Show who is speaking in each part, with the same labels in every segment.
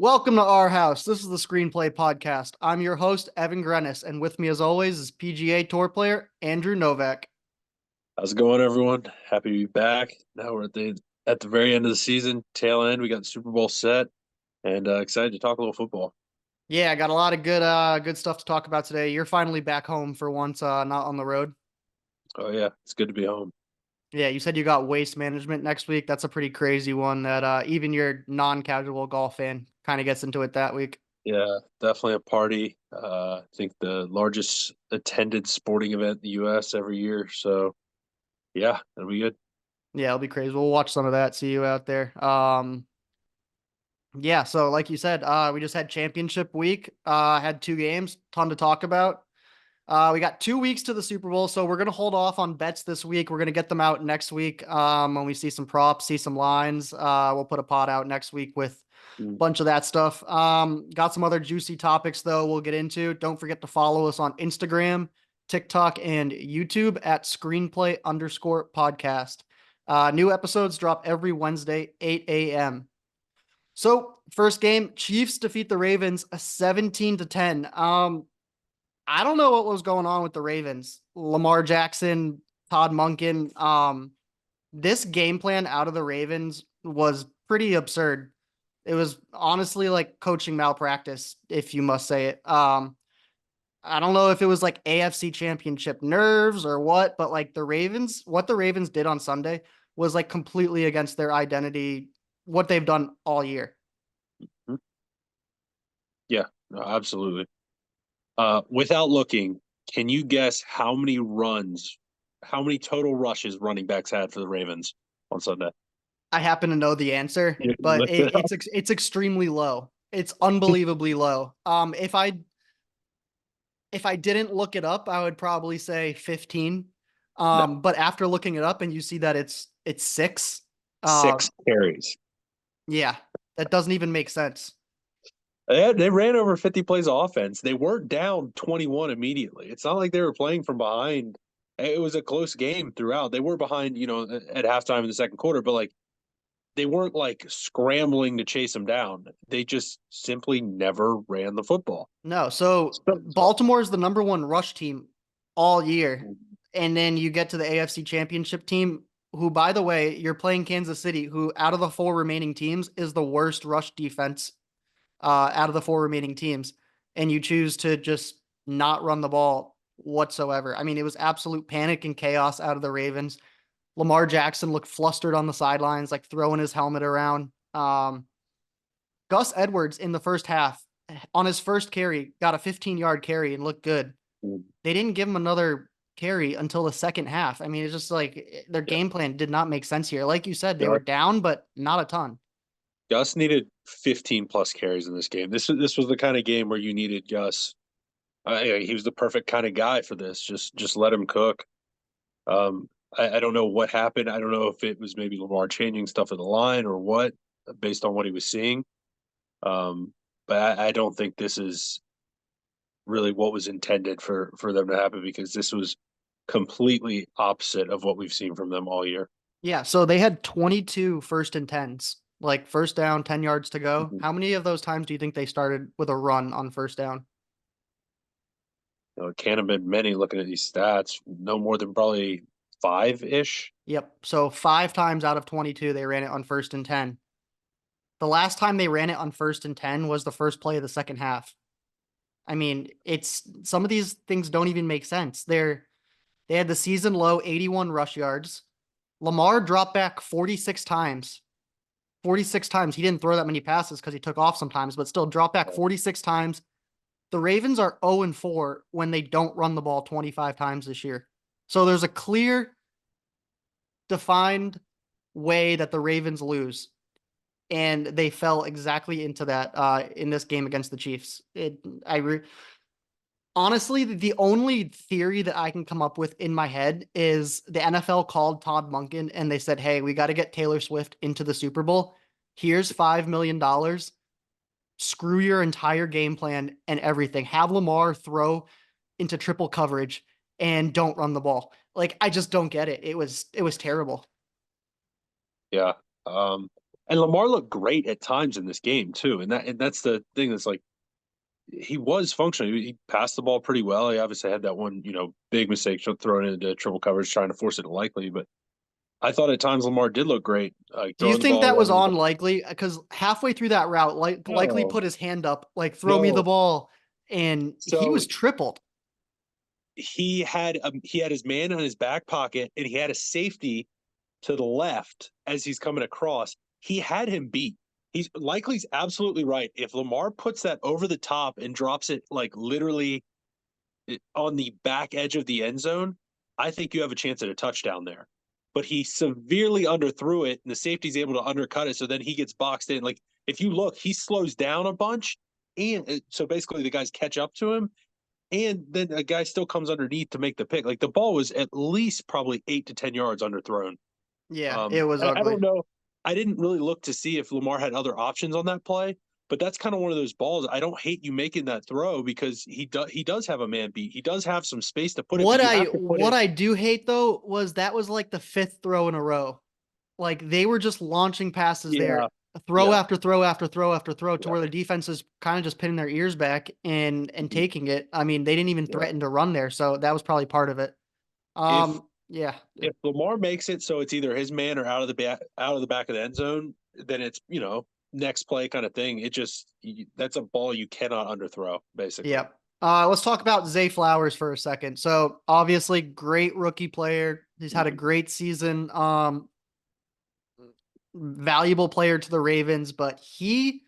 Speaker 1: Welcome to our house. This is the Screenplay Podcast. I'm your host, Evan Grenis, and with me, as always, is PGA Tour player Andrew Novak.
Speaker 2: How's it going, everyone? Happy to be back. Now we're at the very end of the season, tail end. We got the Super Bowl set, and excited to talk a little football.
Speaker 1: Yeah, I got a lot of good stuff to talk about today. You're finally back home for once, not on the road.
Speaker 2: Oh yeah, it's good to be home.
Speaker 1: Yeah, you said you got waste management next week. That's a pretty crazy one that even your non-casual golf fan kind of gets into it that week.
Speaker 2: Yeah, definitely a party. I think the largest attended sporting event in the U.S. every year. So yeah, that'll be good.
Speaker 1: Yeah, it'll be crazy. We'll watch some of that. See you out there. Yeah, so like you said, we just had championship week. Had two games, ton to talk about. We got 2 weeks to the Super Bowl, so we're gonna hold off on bets this week. We're gonna get them out next week. When we see some props, see some lines, we'll put a pod out next week with a
Speaker 2: Mm.
Speaker 1: bunch of that stuff. Got some other juicy topics though we'll get into. Don't forget to follow us on Instagram, TikTok, and YouTube at screenplay_podcast. New episodes drop every Wednesday, 8 a.m. So first game, Chiefs defeat the Ravens 17-10. I don't know what was going on with the Ravens. Lamar Jackson, Todd Monken. This game plan out of the Ravens was pretty absurd. It was honestly like coaching malpractice, if you must say it. I don't know if it was like AFC Championship nerves or what, but like what the Ravens did on Sunday was like completely against their identity, what they've done all year.
Speaker 2: Yeah, no, absolutely. Without looking, can you guess how many total rushes running backs had for the Ravens on Sunday?
Speaker 1: I happen to know the answer,
Speaker 2: You
Speaker 1: but
Speaker 2: looked it up?
Speaker 1: it's extremely low. It's unbelievably low. If I didn't look it up, I would probably say 15.
Speaker 2: No,
Speaker 1: But after looking it up and you see that it's six, uh,
Speaker 2: 6 carries.
Speaker 1: yeah, that doesn't even make sense.
Speaker 2: They ran over 50 plays of offense. They weren't down 21 immediately. It's not like they were playing from behind. It was a close game throughout. They were behind, at halftime in the second quarter, but like they weren't like scrambling to chase them down. They just simply never ran the football.
Speaker 1: No, so
Speaker 2: So,
Speaker 1: Baltimore is the number one rush team all year, and then you get to the AFC Championship team, who, by the way, you're playing Kansas City, who out of the four remaining teams is the worst rush defense out of the four remaining teams, and you choose to just not run the ball whatsoever. I mean, it was absolute panic and chaos out of the Ravens. Lamar Jackson looked flustered on the sidelines, like throwing his helmet around. Gus Edwards in the first half, on his first carry, got a 15-yard carry and looked good. They didn't give him another carry until the second half. I mean, it's just like their
Speaker 2: yeah,
Speaker 1: game plan did not make sense here. Like you said, they were
Speaker 2: Gus,
Speaker 1: down, but not a ton.
Speaker 2: Gus needed 15 plus carries in this game. This was the kind of game where you needed Gus. He was the perfect kind of guy for this. Just let him cook. I don't know what happened. I don't know if it was maybe Lamar changing stuff at the line or what, based on what he was seeing. But I don't think this is really what was intended for them to happen because this was completely opposite of what we've seen from them all year.
Speaker 1: Yeah, so they had 22 first and tens, like first down, 10 yards to go.
Speaker 2: Mhm.
Speaker 1: How many of those times do you think they started with a run on first down?
Speaker 2: It can't have been many looking at these stats. No more than probably five ish.
Speaker 1: Yep. So 5 times out of 22, they ran it on first and 10. The last time they ran it on first and 10 was the first play of the second half. I mean, it's some of these things don't even make sense. They had the season low 81 rush yards. Lamar dropped back 46 times. 46 times. He didn't throw that many passes because he took off sometimes, but still dropped back 46 times. The Ravens are 0-4 when they don't run the ball 25 times this year. So there's a clear, defined way that the Ravens lose. And they fell exactly into that in this game against the Chiefs. Honestly, the only theory that I can come up with in my head is the NFL called Todd Monken and they said, "Hey, we got to get Taylor Swift into the Super Bowl. Here's $5 million. Screw your entire game plan and everything. Have Lamar throw into triple coverage and don't run the ball." Like, I just don't get it. It was terrible.
Speaker 2: Yeah. And Lamar looked great at times in this game too. And that's the thing that's like he was functioning. He passed the ball pretty well. He obviously had that one, big mistake throwing into triple coverage, trying to force it to Likely. But I thought at times Lamar did look great,
Speaker 1: Do you
Speaker 2: throwing the
Speaker 1: think
Speaker 2: ball,
Speaker 1: that was
Speaker 2: running the
Speaker 1: on
Speaker 2: ball.
Speaker 1: Likely? Because halfway through that route, Likely
Speaker 2: No,
Speaker 1: put his hand up, like throw me the
Speaker 2: no.
Speaker 1: ball, and he
Speaker 2: So
Speaker 1: was tripled.
Speaker 2: he had his man on his back pocket, and he had a safety to the left as he's coming across. He had him beat. He's Likely's absolutely right. If Lamar puts that over the top and drops it like literally on the back edge of the end zone, I think you have a chance at a touchdown there. But he severely underthrew it, and the safety's able to undercut it. So then he gets boxed in. Like if you look, he slows down a bunch, and so basically the guys catch up to him, and then a guy still comes underneath to make the pick. Like the ball was at least probably 8 to 10 yards underthrown.
Speaker 1: Yeah, it was
Speaker 2: I
Speaker 1: ugly.
Speaker 2: don't know. I didn't really look to see if Lamar had other options on that play, but that's kind of one of those balls. I don't hate you making that throw because he does have a man beat. He does have some space to put it,
Speaker 1: What
Speaker 2: but you
Speaker 1: I
Speaker 2: have to put
Speaker 1: what
Speaker 2: it.
Speaker 1: I do hate though was that was like the fifth throw in a row. Like they were just launching passes there,
Speaker 2: Yeah,
Speaker 1: throw
Speaker 2: yeah,
Speaker 1: after throw after throw after throw, to
Speaker 2: yeah,
Speaker 1: where the defense is kind of just pinning their ears back and taking it. I mean, they didn't even
Speaker 2: yeah.
Speaker 1: threaten to run there, so that was probably part of it.
Speaker 2: If
Speaker 1: Yeah,
Speaker 2: if Lamar makes it so it's either his man or out of the back of the end zone, then it's next play kind of thing. That's a ball you cannot underthrow basically.
Speaker 1: yeah. Let's talk about Zay Flowers for a second. So obviously, great rookie player. He's had a
Speaker 2: Mhm.
Speaker 1: great season. Valuable player to the Ravens, but he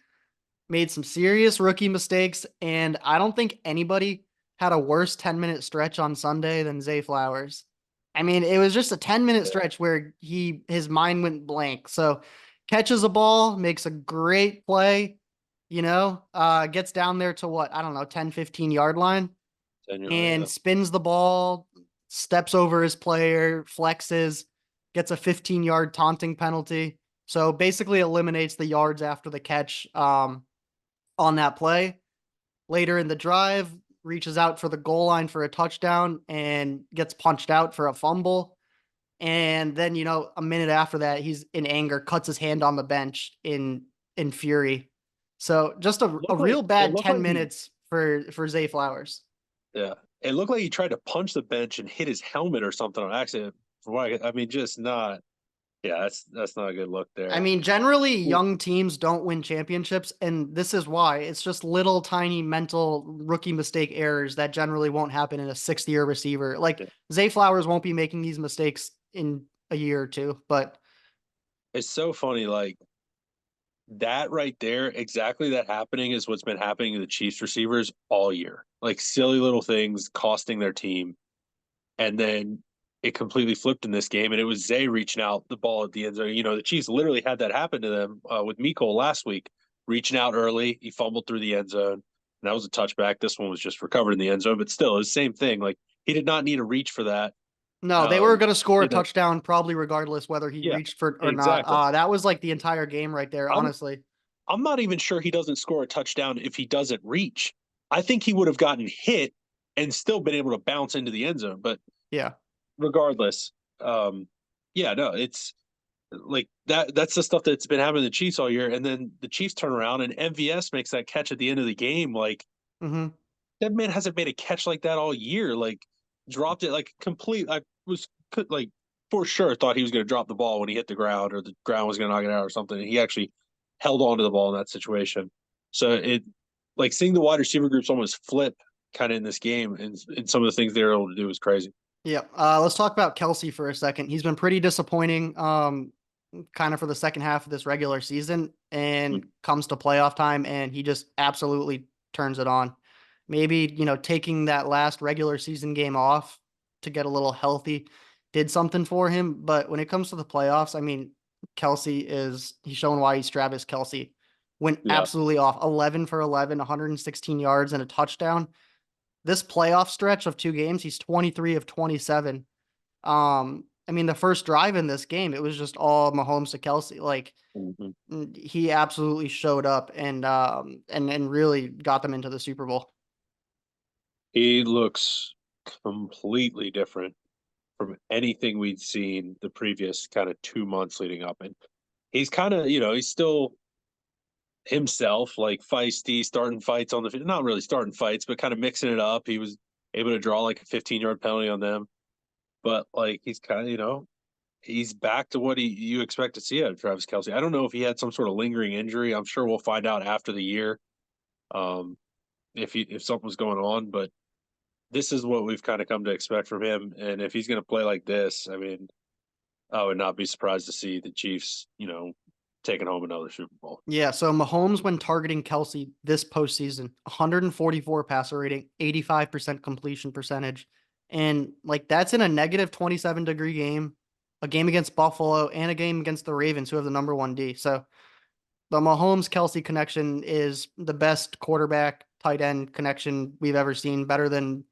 Speaker 1: made some serious rookie mistakes, and I don't think anybody had a worse 10-minute stretch on Sunday than Zay Flowers. I mean, it was just a 10-minute
Speaker 2: Yeah,
Speaker 1: stretch where his mind went blank. So catches a ball, makes a great play, gets down there to what, I don't know, 10-15 yard line,
Speaker 2: 10 yard.
Speaker 1: and
Speaker 2: Yeah,
Speaker 1: spins the ball, steps over his player, flexes, gets a 15-yard taunting penalty. So basically eliminates the yards after the catch on that play. Later in the drive, reaches out for the goal line for a touchdown and gets punched out for a fumble. And then, a minute after that, he's in anger, cuts his hand on the bench in fury. So just a real
Speaker 2: it
Speaker 1: bad
Speaker 2: looked
Speaker 1: 10
Speaker 2: like he
Speaker 1: minutes for Zay Flowers.
Speaker 2: Yeah, it looked like he tried to punch the bench and hit his helmet or something on accident. I mean, just not. Yeah, that's not a good look
Speaker 1: I
Speaker 2: there.
Speaker 1: mean, generally, young teams don't win championships, and this is why. It's just little tiny mental rookie mistake errors that generally won't happen in a 6th-year receiver. Like
Speaker 2: Yeah.
Speaker 1: Zay Flowers won't be making these mistakes in a year or two, but
Speaker 2: It's so funny, like that right there. Exactly that happening is what's been happening to the Chiefs receivers all year. Like silly little things costing their team, and then it completely flipped in this game. And it was Zay reaching out the ball at the end zone. The Chiefs literally had that happen to them with Mecole last week, reaching out early. He fumbled through the end zone. And that was a touchback. This one was just recovered in the end zone, but still, it was the same thing. Like he did not need to reach for that.
Speaker 1: no, they were going to score a
Speaker 2: Did that?
Speaker 1: touchdown probably regardless whether he
Speaker 2: Yeah,
Speaker 1: reached for it or not.
Speaker 2: exactly.
Speaker 1: That was like the entire game right there,
Speaker 2: I'm
Speaker 1: honestly.
Speaker 2: I'm not even sure he doesn't score a touchdown if he doesn't reach. I think he would have gotten hit and still been able to bounce into the end zone. But
Speaker 1: Yeah.
Speaker 2: regardless, um, yeah, no, it's like that. That's the stuff that's been happening to the Chiefs all year. And then the Chiefs turn around and MVS makes that catch at the end of the game. Like
Speaker 1: Hmm.
Speaker 2: that man hasn't made a catch like that all year. Like dropped it like complete. I was like for sure thought he was going to drop the ball when he hit the ground or the ground was going to knock it out or something. And he actually held on to the ball in that situation. So it like seeing the wide receiver groups almost flip kind of in this game and some of the things they're able to do is crazy.
Speaker 1: Yeah. Let's talk about Kelsey for a second. He's been pretty disappointing, kind of for the second half of this regular season, and comes to playoff time, and he just absolutely turns it on. Maybe, taking that last regular season game off to get a little healthy did something for him. But when it comes to the playoffs, I mean, he's showing why he's Travis Kelsey. Went
Speaker 2: Yeah.
Speaker 1: absolutely off, 11 for 11, 116 yards and a touchdown. This playoff stretch of 2 games, he's 23 of 27. I mean, the first drive in this game, it was just all Mahomes to Kelsey. Like
Speaker 2: Mhm.
Speaker 1: he absolutely showed up and really got them into the Super Bowl.
Speaker 2: He looks completely different from anything we'd seen the previous kind of 2 months leading up. And he's kind of, he's still himself, like feisty, starting fights on the not really starting fights, but kind of mixing it up. He was able to draw like a 15-yard penalty on them, but like he's kind of, he's back to what you expect to see out of Travis Kelce. I don't know if he had some sort of lingering injury. I'm sure we'll find out after the year, um, if something's going on. But this is what we've kind of come to expect from him. And if he's going to play like this, I mean, I would not be surprised to see the Chiefs, taking home another Super Bowl.
Speaker 1: Yeah, so Mahomes, when targeting Kelsey this postseason, 144 passer rating, 85% completion percentage. And like that's in a negative 27-degree game, a game against Buffalo, and a game against the Ravens, who have the number one D. So the Mahomes Kelsey connection is the best quarterback tight end connection we've ever seen. Better than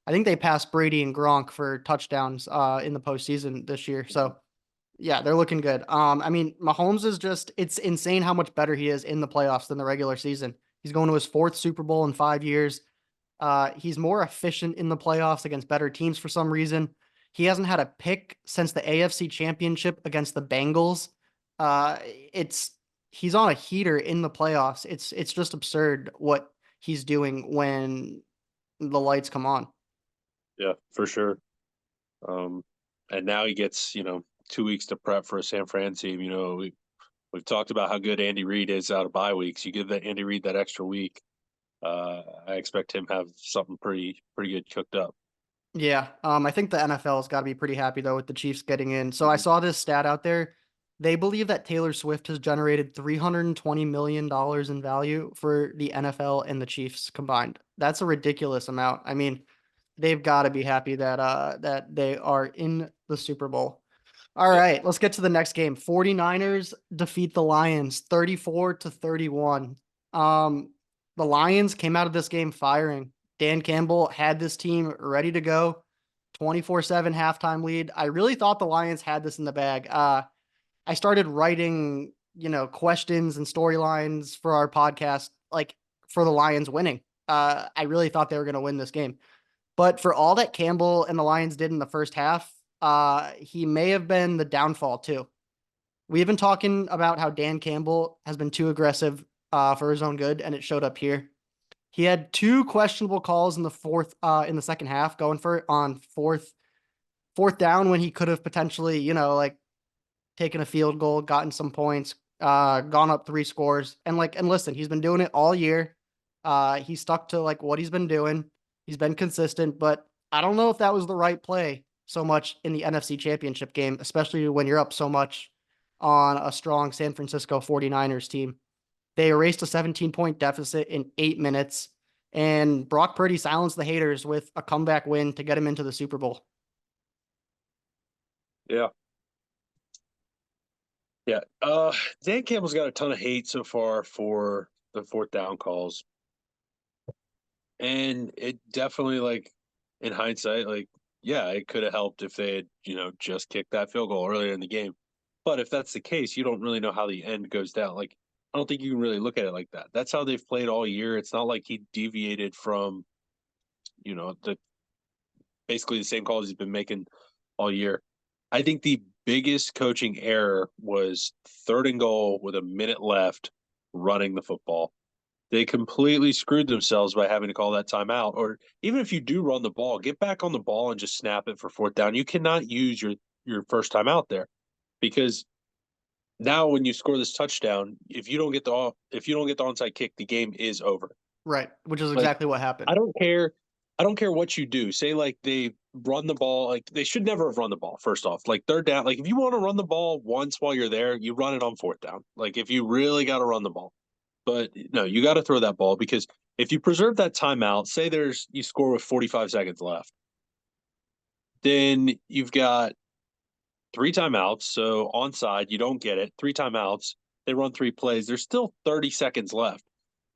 Speaker 1: I think they passed Brady and Gronk for touchdowns in the postseason this year. So yeah, they're looking good. I mean, Mahomes is just, it's insane how much better he is in the playoffs than the regular season. He's going to his fourth Super Bowl in 5 years. He's more efficient in the playoffs against better teams for some reason. He hasn't had a pick since the AFC Championship against the Bengals. It's he's on a heater in the playoffs. It's just absurd what he's doing when the lights come on.
Speaker 2: Yeah, for sure. And now he gets, 2 weeks to prep for a San Fran team. We've talked about how good Andy Reid is out of bye weeks. You give that Andy Reid that extra week. I expect him to have something pretty good cooked up.
Speaker 1: Yeah, I think the NFL has got to be pretty happy though with the Chiefs getting in. So I
Speaker 2: Mhm.
Speaker 1: saw this stat out there. They believe that Taylor Swift has generated $320 million in value for the NFL and the Chiefs combined. That's a ridiculous amount. I mean, they've got to be happy that they are in the Super Bowl. All
Speaker 2: Yeah,
Speaker 1: right, let's get to the next game. 49ers defeat the Lions 34-31. Um, the Lions came out of this game firing. Dan Campbell had this team ready to go. 24-7 halftime lead. I really thought the Lions had this in the bag. I started writing, questions and storylines for our podcast, like for the Lions winning. I really thought they were going to win this game. But for all that Campbell and the Lions did in the first half, he may have been the downfall too. We've been talking about how Dan Campbell has been too aggressive for his own good, and it showed up here. He had two questionable calls in the second half, going for it on fourth down when he could have potentially, like taken a field goal, gotten some points, gone up three scores, and listen, he's been doing it all year. He stuck to like what he's been doing. He's been consistent, but I don't know if that was the right play so much in the NFC Championship game, especially when you're up so much on a strong San Francisco 49ers team. They erased a 17-point deficit in 8 minutes, and Brock Purdy silenced the haters with a comeback win to get him into the Super Bowl.
Speaker 2: yeah, yeah. Dan Campbell's got a ton of hate so far for the fourth down calls, and it definitely, like, in hindsight, like, yeah, it could have helped if they had, just kicked that field goal earlier in the game. But if that's the case, you don't really know how the end goes down. Like, I don't think you can really look at it like that. That's how they've played all year. It's not like he deviated from, the basically the same calls he's been making all year. I think the biggest coaching error was third and goal with a minute left running the football. They completely screwed themselves by having to call that timeout. Or even if you do run the ball, get back on the ball and just snap it for fourth down. You cannot use your first time out there, because now when you score this touchdown, if you don't get the onside kick, the game is over.
Speaker 1: Right, which is
Speaker 2: Like,
Speaker 1: exactly what happened.
Speaker 2: I don't care. I don't care what you do. Say like they run the ball, like they should never have run the ball. First off, like third down, like if you want to run the ball once while you're there, you run it on fourth down. Like if you really got to run the ball, but no, you got to throw that ball, because if you preserve that timeout, say you score with 45 seconds left, then you've got three timeouts. So onside, you don't get it. Three timeouts. They run three plays. There's still 30 seconds left.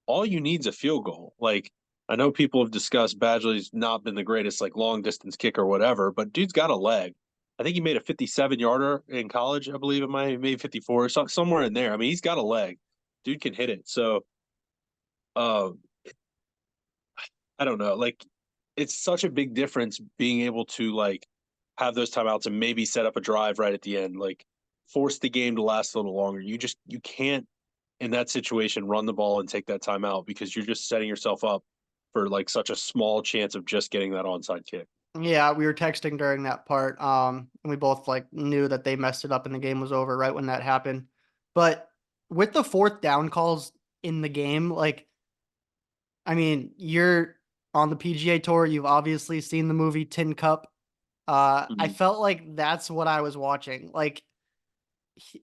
Speaker 2: All you need is a field goal. Like, I know people have discussed Badgley's not been the greatest, like, long distance kicker or whatever, but dude's got a leg. I think he made a 57-yarder in college, I believe it might maybe 54, somewhere in there. I mean, he's got a leg. Dude can hit it. So, uh, I don't know. Like, it's such a big difference being able to, like, have those timeouts and maybe set up a drive right at the end. Like, force the game to last a little longer. You can't in that situation run the ball and take that timeout because you're just setting yourself up for like such a small chance of just getting that onside kick.
Speaker 1: Yeah, we were texting during that part. And we both like knew that they messed it up and the game was over right when that happened. But with the fourth down calls in the game, like, I mean, you're on the PGA Tour. You've obviously seen the movie Tin Cup. I
Speaker 2: Mhm.
Speaker 1: felt like that's what I was watching. Like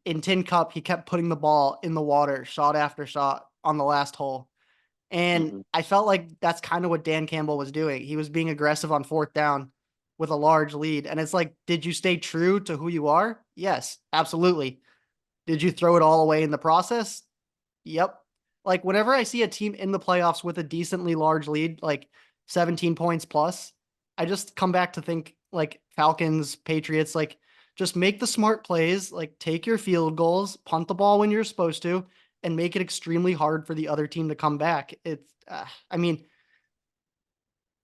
Speaker 1: in Tin Cup, he kept putting the ball in the water, shot after shot on the last hole. And
Speaker 2: Mhm.
Speaker 1: I felt like that's kind of what Dan Campbell was doing. He was being aggressive on fourth down with a large lead. And it's like, did you stay true to who you are? Yes, absolutely. Did you throw it all away in the process? Yep. Like whenever I see a team in the playoffs with a decently large lead, like 17 points plus, I just come back to think like Falcons, Patriots, like just make the smart plays, like take your field goals, punt the ball when you're supposed to, and make it extremely hard for the other team to come back. I mean,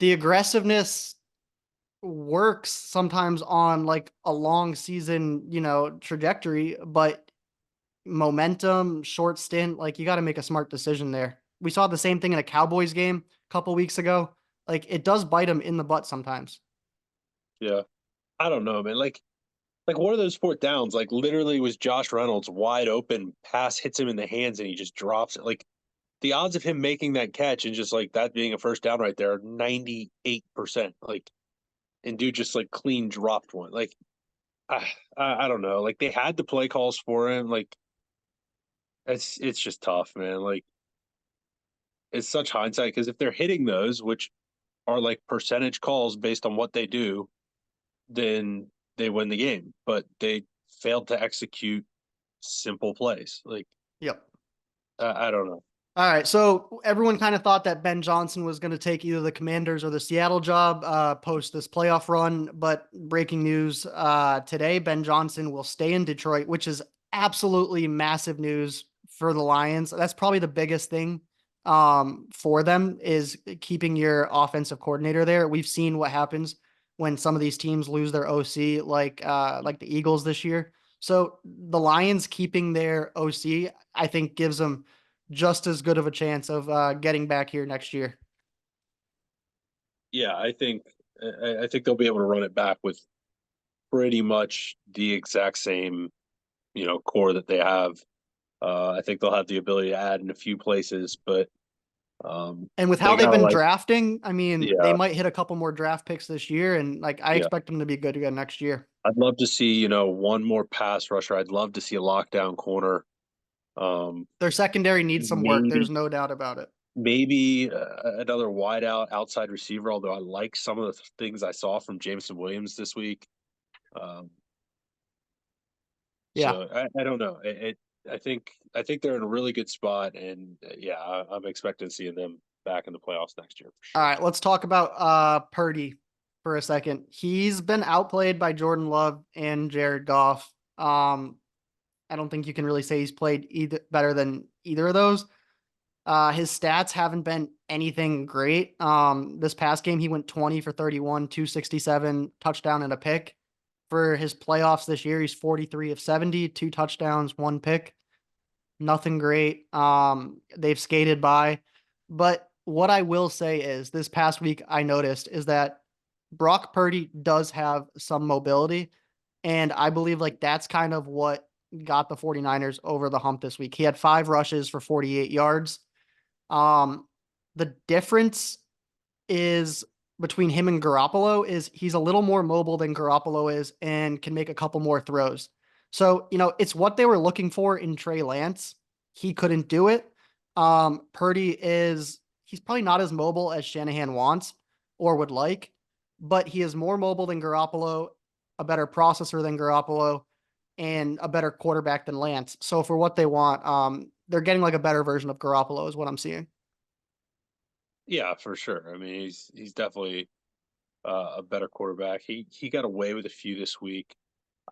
Speaker 1: the aggressiveness works sometimes on like a long season, trajectory, but momentum, short stint, like you got to make a smart decision there. We saw the same thing in a Cowboys game a couple weeks ago. Like it does bite them in the butt sometimes.
Speaker 2: Yeah. I don't know, man. Like one of those fourth downs, like literally was Josh Reynolds wide open, pass hits him in the hands and he just drops it. Like the odds of him making that catch and just like that being a first down right there are 98%. Like, and dude just like clean dropped one. Like, I don't know. Like they had the play calls for him. Like it's just tough, man. Like it's such hindsight because if they're hitting those, which are like percentage calls based on what they do, then they win the game. But they failed to execute simple plays. Like
Speaker 1: Yep.
Speaker 2: I don't know.
Speaker 1: All right. So everyone kind of thought that Ben Johnson was going to take either the Commanders or the Seattle job post this playoff run. But breaking news today, Ben Johnson will stay in Detroit, which is absolutely massive news for the Lions. That's probably the biggest thing for them is keeping your offensive coordinator there. We've seen what happens when some of these teams lose their OC, like the Eagles this year. So the Lions keeping their OC, I think, gives them just as good of a chance of getting back here next year.
Speaker 2: Yeah, I think they'll be able to run it back with pretty much the exact same core that they have. I think they'll have the ability to add in a few places, but
Speaker 1: And with how
Speaker 2: they
Speaker 1: they've
Speaker 2: gotta
Speaker 1: been
Speaker 2: like
Speaker 1: drafting, I mean, they
Speaker 2: yeah,
Speaker 1: might hit a couple more draft picks this year, and like I
Speaker 2: yeah.
Speaker 1: expect them to be good again next year.
Speaker 2: I'd love to see one more pass rusher. I'd love to see a lockdown corner. Um,
Speaker 1: Their secondary needs some work. There's
Speaker 2: maybe
Speaker 1: no doubt about it.
Speaker 2: maybe another wideout outside receiver. Although I like some of the things I saw from Jameson Williams this week. Um,
Speaker 1: Yeah.
Speaker 2: so I don't know. I think they're in a really good spot, and yeah, I'm expecting seeing them back in the playoffs next year for
Speaker 1: All
Speaker 2: sure.
Speaker 1: right. Let's talk about Purdy for a second. He's been outplayed by Jordan Love and Jared Goff. I don't think you can really say he's played either better than either of those. His stats haven't been anything great. This past game, he went 20 for 31, 267, touchdown and a pick. For his playoffs this year, he's 43 of 70, two touchdowns, one pick. Nothing great. They've skated by. But what I will say is this past week, I noticed is that Brock Purdy does have some mobility. And I believe like that's kind of what got the 49ers over the hump this week. He had 5 rushes for 48 yards. Um, the difference is between him and Garoppolo is he's a little more mobile than Garoppolo is and can make a couple more throws. So, it's what they were looking for in Trey Lance. He couldn't do it. He's probably not as mobile as Shanahan wants or would like, but he is more mobile than Garoppolo, a better processor than Garoppolo, and a better quarterback than Lance. So for what they want, they're getting like a better version of Garoppolo is what I'm seeing.
Speaker 2: Yeah, for sure. I mean, he's definitely a better quarterback. He got away with a few this week.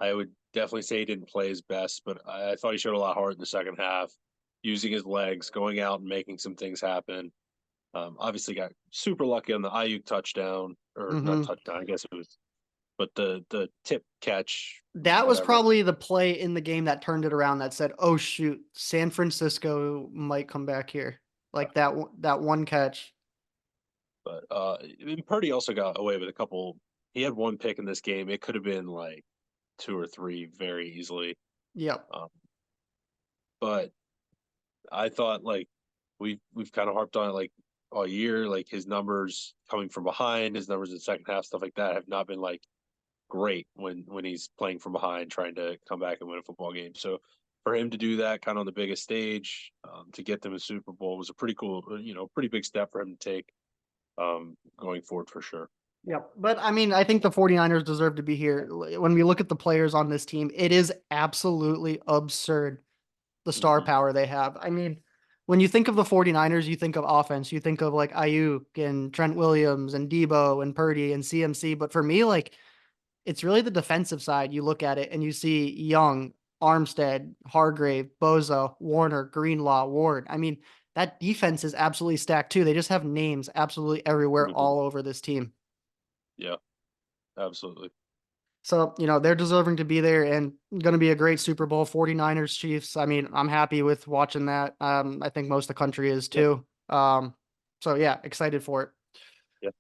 Speaker 2: I would definitely say he didn't play his best, but I thought he showed a lot of heart in the second half, using his legs, going out and making some things happen. Obviously, got super lucky on the Ayuk touchdown, or not
Speaker 1: Hmm.
Speaker 2: touchdown. I guess it but the tip catch,
Speaker 1: That was
Speaker 2: whatever.
Speaker 1: probably the play in the game that turned it around that said, "Oh shoot, San Francisco might come back here." Like that one catch.
Speaker 2: But and Purdy also got away with a couple. He had one pick in this game. It could have been like two or three very easily.
Speaker 1: Yep.
Speaker 2: Um, but I thought like we've kind of harped on it like all year. Like his numbers coming from behind, his numbers in the second half, stuff like that have not been like great when he's playing from behind, trying to come back and win a football game. So for him to do that kind of on the biggest stage, to get them a Super Bowl was a pretty cool, pretty big step for him to take going forward for sure.
Speaker 1: Yep. But I mean, I think the 49ers deserve to be here. When we look at the players on this team, it is absolutely absurd the star
Speaker 2: Mm-hmm.
Speaker 1: power they have. I mean, when you think of the 49ers, you think of offense. You think of like Ayuk and Trent Williams and Debo and Purdy and CMC. But for me, like it's really the defensive side. You look at it and you see Young, Armstead, Hargrave, Bozo, Warner, Greenlaw, Ward. I mean, that defense is absolutely stacked too. They just have names absolutely everywhere
Speaker 2: Mm-hmm.
Speaker 1: all over this team.
Speaker 2: Yeah, absolutely.
Speaker 1: So, they're deserving to be there and going to be a great Super Bowl. 49ers Chiefs. I mean, I'm happy with watching that. I think most of the country is
Speaker 2: Yeah,
Speaker 1: too. So yeah, excited for it.
Speaker 2: yeah.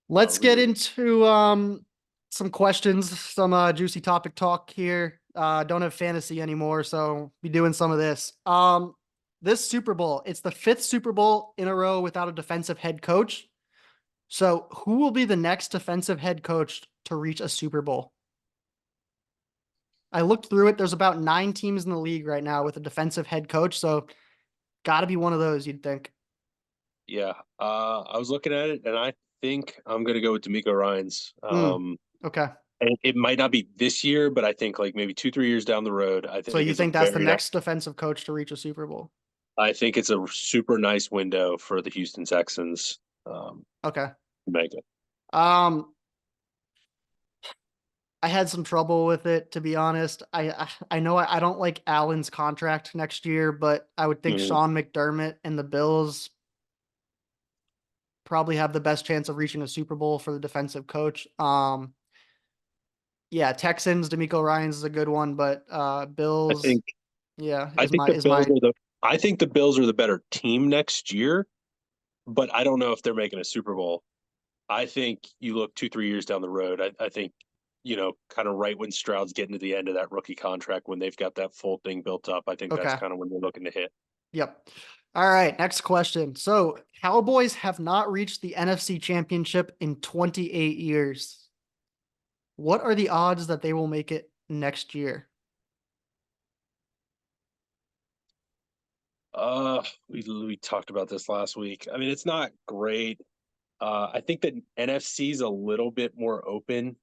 Speaker 1: Let's
Speaker 2: We
Speaker 1: get
Speaker 2: were,
Speaker 1: into some questions, some juicy topic talk here. Don't have fantasy anymore, so be doing some of this. This Super Bowl, it's the fifth Super Bowl in a row without a defensive head coach. So who will be the next defensive head coach to reach a Super Bowl? I looked through it. There's about 9 teams in the league right now with a defensive head coach, so got to be one of those, you'd think.
Speaker 2: yeah. I was looking at it, and I think I'm gonna go with D'Amico Ryan's.
Speaker 1: Mm, okay.
Speaker 2: And it might not be this year, but I think like maybe 2, 3 years down the road, I
Speaker 1: So
Speaker 2: think
Speaker 1: you
Speaker 2: it's a
Speaker 1: think that's the
Speaker 2: very nice.
Speaker 1: next defensive coach to reach a Super Bowl?
Speaker 2: I think it's a super nice window for the Houston Texans
Speaker 1: Okay.
Speaker 2: to make it.
Speaker 1: Um, I had some trouble with it, to be honest. I know I don't like Allen's contract next year, but I would think
Speaker 2: Mhm.
Speaker 1: Sean McDermott and the Bills probably have the best chance of reaching a Super Bowl for the defensive coach. Yeah, Texans, D'Amico Ryan's is a good one, but
Speaker 2: I
Speaker 1: Bills,
Speaker 2: think
Speaker 1: yeah,
Speaker 2: I
Speaker 1: is
Speaker 2: think
Speaker 1: my
Speaker 2: the
Speaker 1: is
Speaker 2: Bills
Speaker 1: my
Speaker 2: are the I think the Bills are the better team next year, but I don't know if they're making a Super Bowl. I think you look 2, 3 years down the road. I think kind of right when Stroud's getting to the end of that rookie contract, when they've got that full thing built up, I think that's
Speaker 1: okay.
Speaker 2: kind of when they're looking to hit.
Speaker 1: Yep. All right, next question. So, Cowboys have not reached the NFC Championship in 28 years. What are the odds that they will make it next year?
Speaker 2: We talked about this last week. I mean, it's not great. I think that NFC is a little bit more open.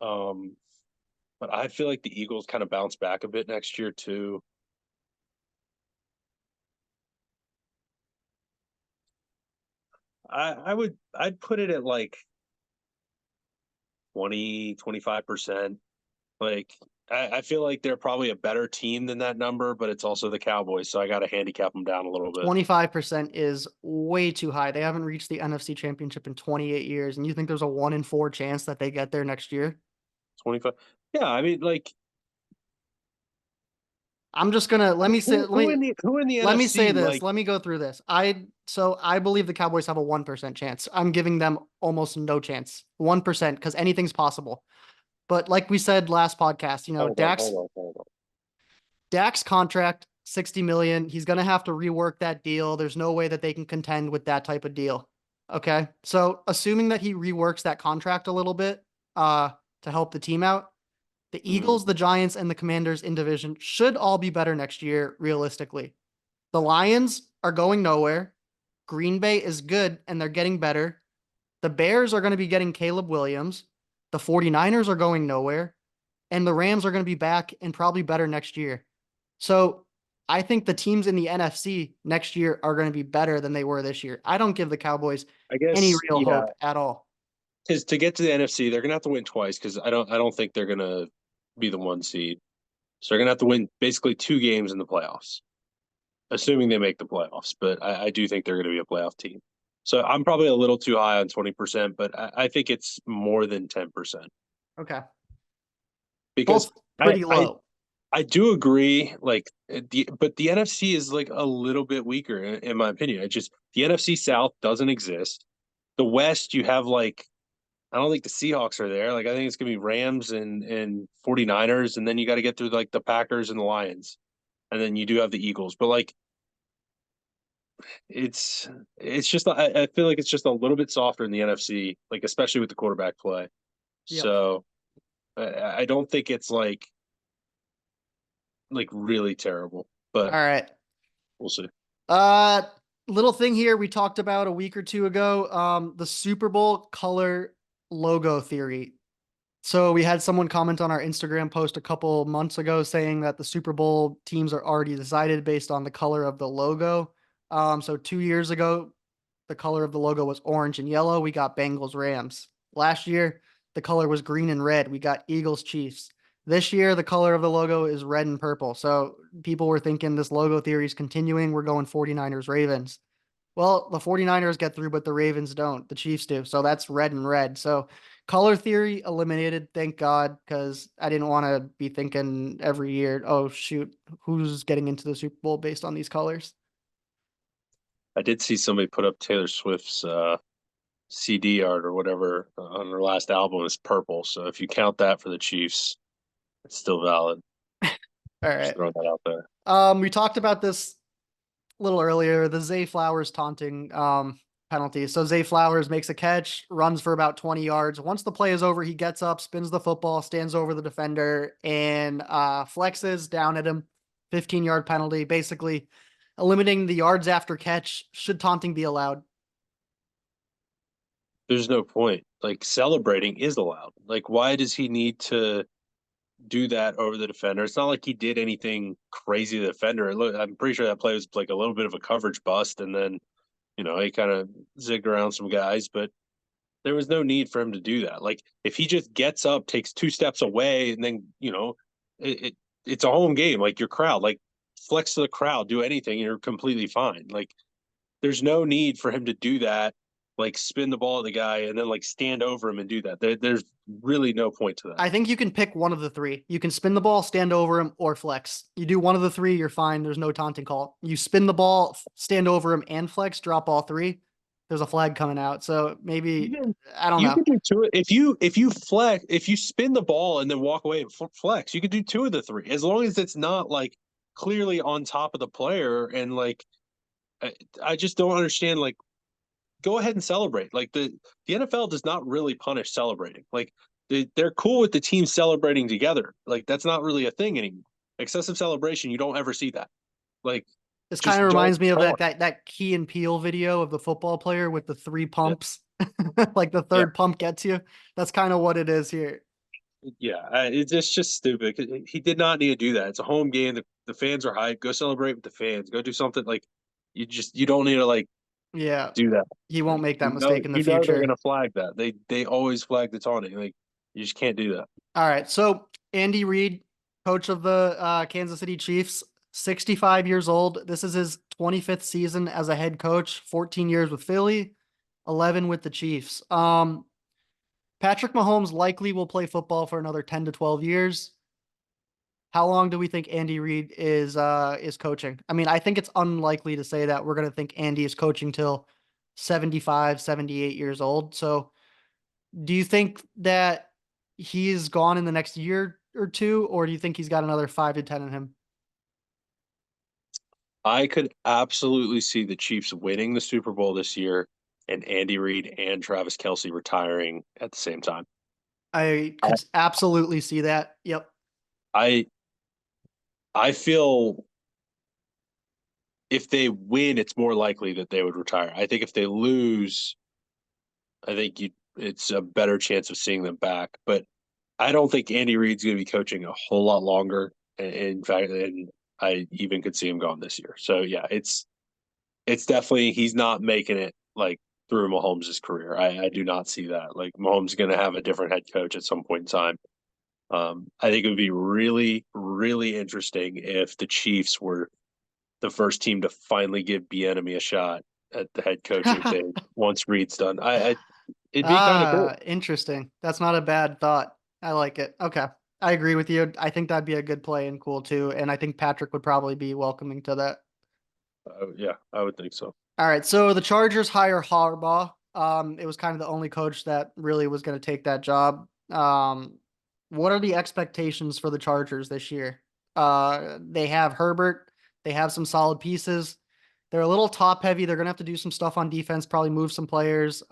Speaker 2: Um, but I feel like the Eagles kind of bounce back a bit next year too. I'd put it at like 20, 25%. Like I feel like they're probably a better team than that number, but it's also the Cowboys, so I got to handicap them down a little bit.
Speaker 1: 25% is way too high. They haven't reached the NFC Championship in 28 years, and you think there's a 1 in 4 chance that they get there next year?
Speaker 2: 25. Yeah, I mean, like
Speaker 1: I'm just gonna
Speaker 2: who in the
Speaker 1: let me say
Speaker 2: NFC?
Speaker 1: this.
Speaker 2: Like,
Speaker 1: Let me go through this. I believe the Cowboys have a 1% chance. I'm giving them almost no chance. 1% because anything's possible. But like we said last podcast, Dak's contract, 60 million. He's gonna have to rework that deal. There's no way that they can contend with that type of deal. Okay. So assuming that he reworks that contract a little bit to help the team out, the
Speaker 2: mhm.
Speaker 1: Eagles, the Giants, and the Commanders in division should all be better next year, realistically. The Lions are going nowhere. Green Bay is good and they're getting better. The Bears are going to be getting Caleb Williams. The 49ers are going nowhere. And the Rams are going to be back and probably better next year. So I think the teams in the NFC next year are going to be better than they were this year. I don't give the Cowboys
Speaker 2: I
Speaker 1: any
Speaker 2: guess,
Speaker 1: real
Speaker 2: yeah,
Speaker 1: hope at all.
Speaker 2: because to get to the NFC, they're gonna have to win twice. Because I don't think they're gonna be the 1 seed. So they're gonna have to win basically 2 games in the playoffs, assuming they make the playoffs. But I do think they're gonna be a playoff team. So I'm probably a little too high on 20%, but I think it's more than 10%
Speaker 1: Okay.
Speaker 2: because
Speaker 1: Both
Speaker 2: I,
Speaker 1: pretty
Speaker 2: I
Speaker 1: low.
Speaker 2: I do agree. Like but the NFC is like a little bit weaker in my opinion. It just the NFC South doesn't exist. The West, you have like I don't think the Seahawks are there. Like I think it's gonna be Rams and 49ers, and then you got to get through like the Packers and the Lions, and then you do have the Eagles. But like it's it's just I feel like it's just a little bit softer in the NFC, like especially with the quarterback play.
Speaker 1: Yep.
Speaker 2: So I don't think it's like really terrible,
Speaker 1: All
Speaker 2: but
Speaker 1: right.
Speaker 2: we'll see.
Speaker 1: Uh, little thing here we talked about a week or two ago. The Super Bowl color logo theory. So we had someone comment on our Instagram post a couple months ago saying that the Super Bowl teams are already decided based on the color of the logo. So 2 years ago, the color of the logo was orange and yellow. We got Bengals Rams. Last year, the color was green and red. We got Eagles Chiefs. This year, the color of the logo is red and purple. So people were thinking this logo theory is continuing. We're going 49ers Ravens. Well, the 49ers get through, but the Ravens don't. The Chiefs do. So that's red and red. So color theory eliminated, thank God, because I didn't want to be thinking every year, oh, shoot, who's getting into the Super Bowl based on these colors?
Speaker 2: I did see somebody put up Taylor Swift's CD art or whatever on her last album is purple. So if you count that for the Chiefs, it's still valid.
Speaker 1: All
Speaker 2: Just
Speaker 1: right.
Speaker 2: throwing that out there.
Speaker 1: We talked about this a little earlier, the Zay Flowers taunting penalty. So Zay Flowers makes a catch, runs for about 20 yards. Once the play is over, he gets up, spins the football, stands over the defender, and flexes down at him. 15-yard penalty, basically eliminating the yards after catch. Should taunting be allowed?
Speaker 2: There's no point. Like celebrating is allowed. Like why does he need to do that over the defender? It's not like he did anything crazy to the defender. Look, I'm pretty sure that play was like a little bit of a coverage bust, and then he kind of zigged around some guys, but there was no need for him to do that. Like if he just gets up, takes 2 steps away, and then it's a home game. Like your crowd, like flex to the crowd, do anything, and you're completely fine. Like there's no need for him to do that. Like spin the ball at the guy and then like stand over him and do that. There's really no point to that.
Speaker 1: I think you can pick one of the three. You can spin the ball, stand over him, or flex. You do one of the three, you're fine. There's no taunting call. You spin the ball, stand over him, and flex, drop all three. There's a flag coming out. So maybe,
Speaker 2: Even
Speaker 1: I don't
Speaker 2: you
Speaker 1: know.
Speaker 2: could do two if you spin the ball and then walk away and flex, you could do two of the three as long as it's not like clearly on top of the player and like I just don't understand. Like, go ahead and celebrate. Like the NFL does not really punish celebrating. Like they're cool with the team celebrating together. Like that's not really a thing anymore. Excessive celebration, you don't ever see that. Like,
Speaker 1: This kind
Speaker 2: just
Speaker 1: of
Speaker 2: don't
Speaker 1: reminds me of that
Speaker 2: taunt.
Speaker 1: that that Key and Peele video of the football player with the three
Speaker 2: Yeah,
Speaker 1: pumps. Like the
Speaker 2: yeah,
Speaker 1: third pump gets you. That's kind of what it is here.
Speaker 2: yeah. It's just stupid. He did not need to do that. It's a home game. The fans are hyped. Go celebrate with the fans. Go do something like you don't need to like
Speaker 1: Yeah.
Speaker 2: do that.
Speaker 1: He won't
Speaker 2: Like
Speaker 1: make that mistake in the
Speaker 2: they're
Speaker 1: future.
Speaker 2: gonna flag that. They always flag the taunting. Like you just can't do that.
Speaker 1: All right. So Andy Reid, coach of the Kansas City Chiefs, 65 years old. This is his 25th season as a head coach, 14 years with Philly, 11 with the Chiefs. Patrick Mahomes likely will play football for another 10 to 12 years. How long do we think Andy Reid is coaching? I mean, I think it's unlikely to say that we're going to think Andy is coaching till 75, 78 years old. So, do you think that he's gone in the next year or two, or do you think he's got another 5 to 10 in him?
Speaker 2: I could absolutely see the Chiefs winning the Super Bowl this year and Andy Reid and Travis Kelsey retiring at the same time.
Speaker 1: I could absolutely see that. Yep.
Speaker 2: I I feel if they win, it's more likely that they would retire. I think if they lose, I think it's a better chance of seeing them back. But I don't think Andy Reid's going to be coaching a whole lot longer. In fact, and I even could see him gone this year. So yeah, it's definitely he's not making it like through Mahomes' career. I do not see that. Like Mahomes is going to have a different head coach at some point in time. I think it would be really, really interesting if the Chiefs were the first team to finally give Bieniemy a shot at the head coaching thing once Reed's done. It'd be kind of cool.
Speaker 1: Interesting. That's not a bad thought. I like it. Okay. I agree with you. I think that'd be a good play and cool too. And I think Patrick would probably be welcoming to that.
Speaker 2: Yeah, I would think so.
Speaker 1: All right. So the Chargers hire Harbaugh. It was kind of the only coach that really was going to take that job. What are the expectations for the Chargers this year? They have Herbert. They have some solid pieces. They're a little top heavy. They're going to have to do some stuff on defense, probably move some players.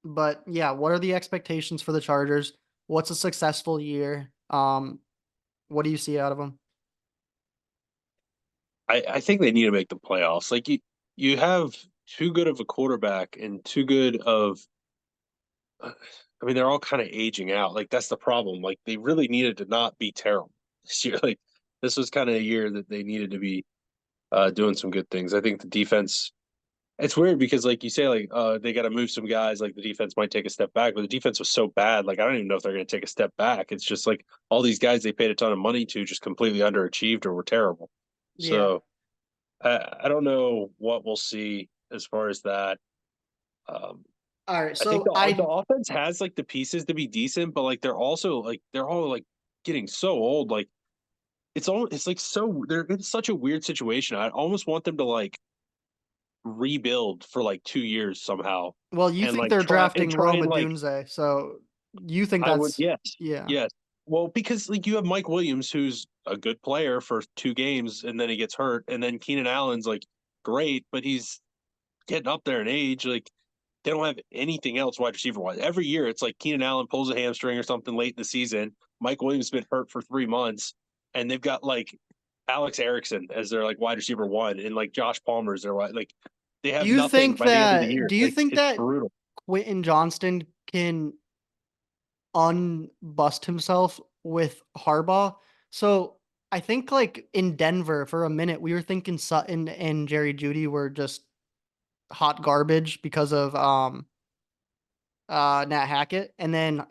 Speaker 1: But yeah, what are the expectations for the Chargers? What's a successful year? What do you see out of them?
Speaker 2: I think they need to make the playoffs. Like you have too good of a quarterback and too good of I mean, they're all kind of aging out. Like that's the problem. Like they really needed to not be terrible this year. Like this was kind of a year that they needed to be doing some good things. I think the defense. It's weird because, like you say, like they got to move some guys. Like the defense might take a step back, but the defense was so bad. Like I don't even know if they're going to take a step back. It's just like all these guys they paid a ton of money to just completely underachieved or were terrible.
Speaker 1: Yeah.
Speaker 2: So I don't know what we'll see as far as that. Um,
Speaker 1: All right.
Speaker 2: I think
Speaker 1: So
Speaker 2: the offense has like the pieces to be decent, but like they're also like they're all like getting so old. Like it's like so they're in such a weird situation. I almost want them to like rebuild for like 2 years somehow
Speaker 1: well, you
Speaker 2: and
Speaker 1: think
Speaker 2: like
Speaker 1: they're drafting
Speaker 2: try
Speaker 1: Rome
Speaker 2: and like
Speaker 1: Odunze, so you think
Speaker 2: I would
Speaker 1: that's
Speaker 2: yes
Speaker 1: yeah.
Speaker 2: yes well because like you have Mike Williams who's a good player for 2 games and then he gets hurt and then Keenan Allen's like great but he's getting up there in age like they don't have anything else wide receiver wise. Every year it's like Keenan Allen pulls a hamstring or something late in the season. Mike Williams has been hurt for 3 months, and they've got like Alex Erickson as their like wide receiver one, and like Josh Palmer's their wide. Like they have nothing by the end of the year.
Speaker 1: Do you
Speaker 2: Like
Speaker 1: think
Speaker 2: it's
Speaker 1: that
Speaker 2: brutal.
Speaker 1: Quentin Johnston can unbust himself with Harbaugh? So I think like in Denver for a minute we were thinking Sutton and Jerry Judy were just hot garbage because of Nat Hackett and then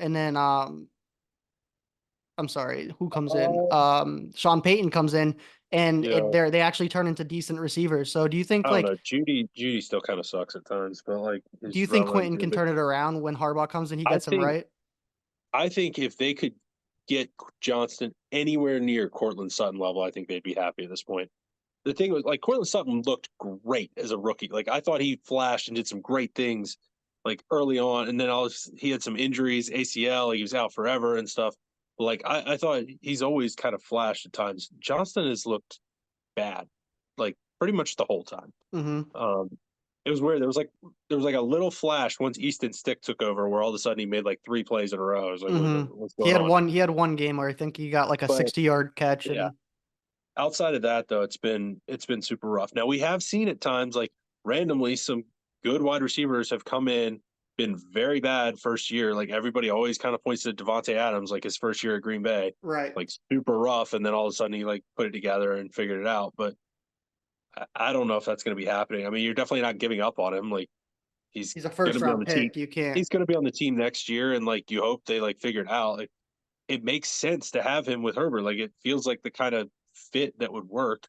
Speaker 1: I'm sorry, who comes in?
Speaker 2: Uh,
Speaker 1: Sean Payton comes in and
Speaker 2: yeah,
Speaker 1: they actually turn into decent receivers. So
Speaker 2: I don't know. Judy still kind of sucks at times, but like
Speaker 1: do
Speaker 2: is
Speaker 1: you think
Speaker 2: relevant
Speaker 1: Quentin
Speaker 2: to
Speaker 1: can
Speaker 2: it.
Speaker 1: turn it around when Harbaugh comes in, he
Speaker 2: I
Speaker 1: gets him
Speaker 2: think
Speaker 1: right?
Speaker 2: I think if they could get Johnston anywhere near Cortland Sutton level, I think they'd be happy at this point. The thing was like Cortland Sutton looked great as a rookie. Like I thought he flashed and did some great things like early on, and then he had some injuries, ACL, like he was out forever and stuff. But like I thought he's always kind of flashed at times. Johnston has looked bad, like pretty much the whole time.
Speaker 1: Mm-hmm.
Speaker 2: Um, it was weird. There was like a little flash once Easton Stick took over, where all of a sudden he made like 3 plays in a row. I was like,
Speaker 1: Mm-hmm.
Speaker 2: what's going on?
Speaker 1: He had one game where I think he got like a
Speaker 2: But
Speaker 1: 60-yard catch
Speaker 2: yeah,
Speaker 1: and
Speaker 2: outside of that though, it's been super rough. Now we have seen at times like randomly some good wide receivers have come in, been very bad first year. Like everybody always kind of points to Devontae Adams, like his first year at Green Bay,
Speaker 1: right.
Speaker 2: like super rough, and then all of a sudden he like put it together and figured it out. But I don't know if that's going to be happening. I mean, you're definitely not giving up on him. Like he's
Speaker 1: He's a
Speaker 2: going
Speaker 1: first
Speaker 2: to be on
Speaker 1: round
Speaker 2: the team.
Speaker 1: pick. You can't.
Speaker 2: He's going to be on the team next year, and like you hope they like figure it out. Like it makes sense to have him with Herbert. Like it feels like the kind of fit that would work.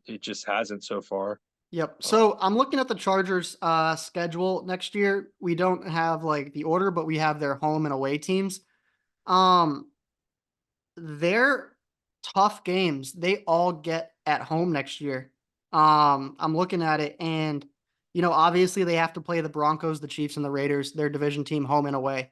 Speaker 2: It just hasn't so far.
Speaker 1: Yep.
Speaker 2: Um,
Speaker 1: So I'm looking at the Chargers schedule next year. We don't have like the order, but we have their home and away teams. Um they're tough games. They all get at home next year. I'm looking at it and obviously they have to play the Broncos, the Chiefs, and the Raiders, their division team home and away.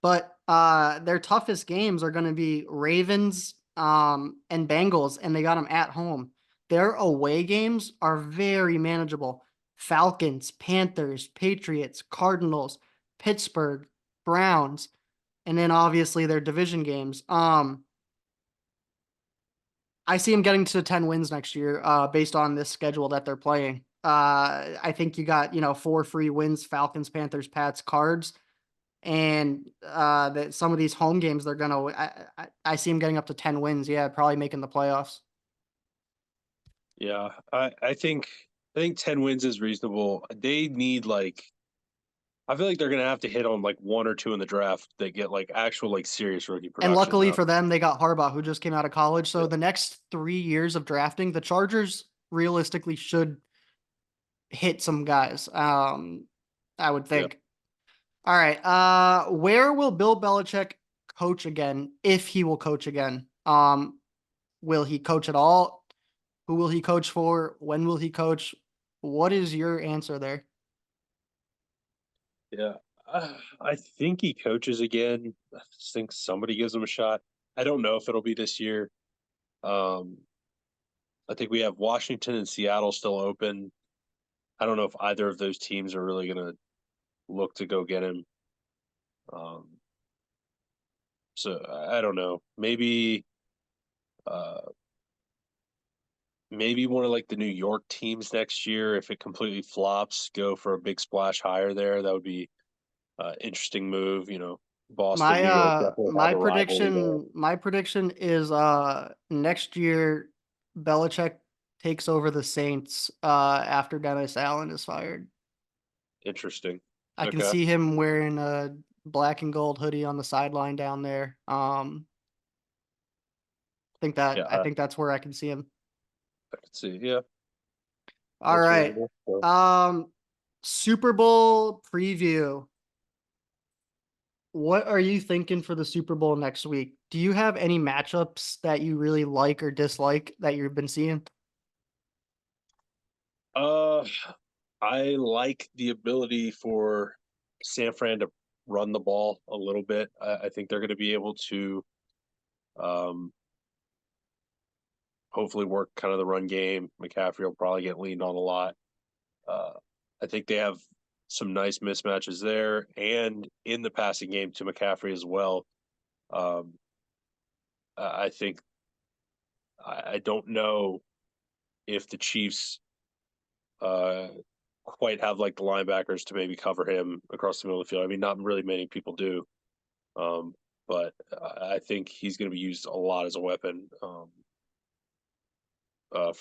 Speaker 1: But their toughest games are going to be Ravens and Bengals, and they got them at home. Their away games are very manageable. Falcons, Panthers, Patriots, Cardinals, Pittsburgh, Browns, and then obviously their division games. I see them getting to 10 wins next year, based on this schedule that they're playing. I think you got, 4 free wins: Falcons, Panthers, Pats, Cards, and that some of these home games they're gonna. I see them getting up to 10 wins. Yeah, probably making the playoffs.
Speaker 2: yeah, I think 10 wins is reasonable. They need like I feel like they're gonna have to hit on like one or two in the draft that get like actual like serious rookie
Speaker 1: And
Speaker 2: production
Speaker 1: luckily
Speaker 2: though.
Speaker 1: for them, they got Harbaugh, who just came out of college. So
Speaker 2: Yeah.
Speaker 1: the next 3 years of drafting, the Chargers realistically should hit some guys. I would
Speaker 2: Yeah.
Speaker 1: think. All right. Where will Bill Belichick coach again, if he will coach again? Will he coach at all? Who will he coach for? When will he coach? What is your answer there?
Speaker 2: Yeah. I think he coaches again. I just think somebody gives him a shot. I don't know if it'll be this year. Um, I think we have Washington and Seattle still open. I don't know if either of those teams are really going to look to go get him. Um, so I don't know. Uh, maybe one of like the New York teams next year. If it completely flops, go for a big splash higher there. That would be interesting move. Boston,
Speaker 1: My
Speaker 2: New York definitely have a rivalry there.
Speaker 1: my prediction is next year Belichick takes over the Saints after Dennis Allen is fired.
Speaker 2: Interesting.
Speaker 1: I can
Speaker 2: Okay.
Speaker 1: see him wearing a black and gold hoodie on the sideline down there.
Speaker 2: Yeah,
Speaker 1: I think that's where I can see him.
Speaker 2: I can see. Yeah,
Speaker 1: All
Speaker 2: that's
Speaker 1: right.
Speaker 2: reasonable. So,
Speaker 1: Um Super Bowl preview. What are you thinking for the Super Bowl next week? Do you have any matchups that you really like or dislike that you've been seeing?
Speaker 2: uh, I like the ability for San Fran to run the ball a little bit. I think they're going to be able to um, hopefully work kind of the run game. McCaffrey will probably get leaned on a lot. Uh, I think they have some nice mismatches there and in the passing game to McCaffrey as well. Um, I think I don't know if the Chiefs uh, quite have like the linebackers to maybe cover him across the middle of the field. I mean, not really many people do, um, but I think he's going to be used a lot as a weapon for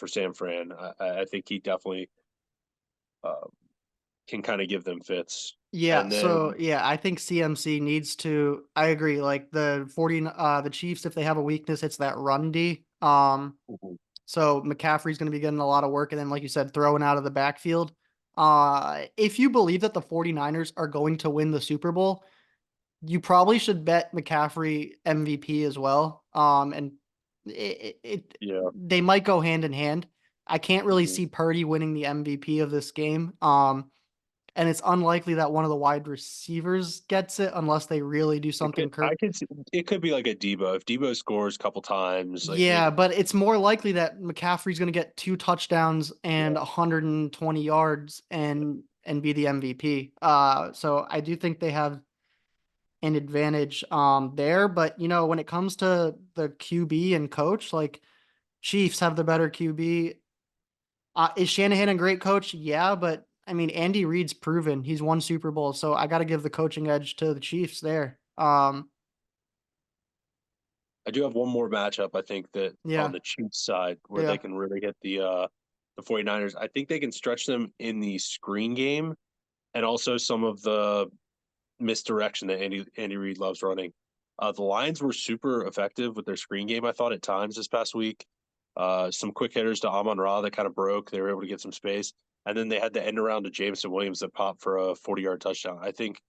Speaker 2: San Fran. I think he definitely uh, can kind of give them fits.
Speaker 1: Yeah,
Speaker 2: And
Speaker 1: so
Speaker 2: then
Speaker 1: yeah, I think CMC needs to I agree, like the Chiefs, if they have a weakness, it's that run D.
Speaker 2: Mhm.
Speaker 1: So McCaffrey's gonna be getting a lot of work, and then like you said, throwing out of the backfield. If you believe that the 49ers are going to win the Super Bowl, you probably should bet McCaffrey MVP as well. And
Speaker 2: Yeah,
Speaker 1: they might go hand in hand. I can't really
Speaker 2: mhm.
Speaker 1: see Purdy winning the MVP of this game. And it's unlikely that one of the wide receivers gets it unless they really do something.
Speaker 2: I could see it could be like a Debo. If Debo scores a couple times, like
Speaker 1: Yeah,
Speaker 2: maybe.
Speaker 1: but it's more likely that McCaffrey's going to get 2 touchdowns and
Speaker 2: Yeah,
Speaker 1: 120 yards and be the MVP. So I do think they have an advantage there, but when it comes to the QB and coach, like Chiefs have the better QB. Is Shanahan a great coach? Yeah, but I mean Andy Reid's proven he's won Super Bowl, so I got to give the coaching edge to the Chiefs there.
Speaker 2: I do have one more matchup. I think that on
Speaker 1: Yeah,
Speaker 2: the Chiefs side where they
Speaker 1: yeah,
Speaker 2: can really get the 49ers. I think they can stretch them in the screen game and also some of the misdirection that Andy Reid loves running. The Lions were super effective with their screen game, I thought, at times this past week. Some quick hitters to Amon Ra that kind of broke. They were able to get some space. And then they had the end around to Jameson Williams that popped for a 40-yard touchdown. I think